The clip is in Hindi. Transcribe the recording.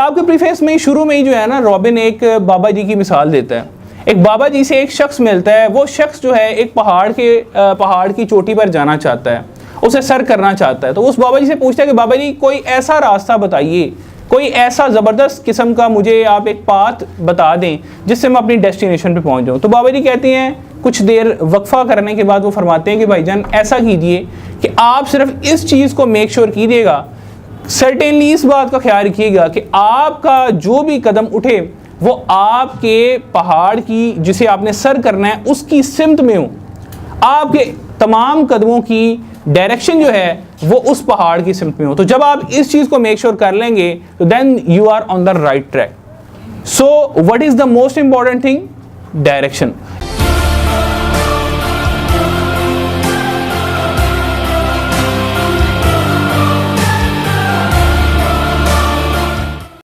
किताब के प्रीफेस में शुरू में ही जो है ना, रॉबिन एक बाबा जी की मिसाल देता है। एक बाबा जी से एक शख्स मिलता है, वो शख्स जो है एक पहाड़ की चोटी पर जाना चाहता है, उसे सर करना चाहता है। तो उस बाबा जी से पूछता है कि बाबा जी कोई ऐसा रास्ता बताइए, कोई ऐसा ज़बरदस्त किस्म का मुझे आप एक पाथ बता दें जिससे मैं अपनी डेस्टिनेशन पे पहुंच जाऊं। तो बाबा जी कहते हैं, कुछ देर वक्फा करने के बाद वो फरमाते हैं कि भाईजान ऐसा कीजिए कि आप सिर्फ इस चीज़ को मेक श्योर कीजिएगा, सर्टेनली इस बात का ख्याल रखिएगा कि आपका जो भी कदम उठे वो आपके पहाड़ की, जिसे आपने सर करना है, उसकी सिमत में हो। आपके तमाम कदमों की डायरेक्शन जो है वो उस पहाड़ की सिमत में हो। तो जब आप इस चीज़ को मेक श्योर कर लेंगे तो then you are on the right track. So what is the most important thing? Direction.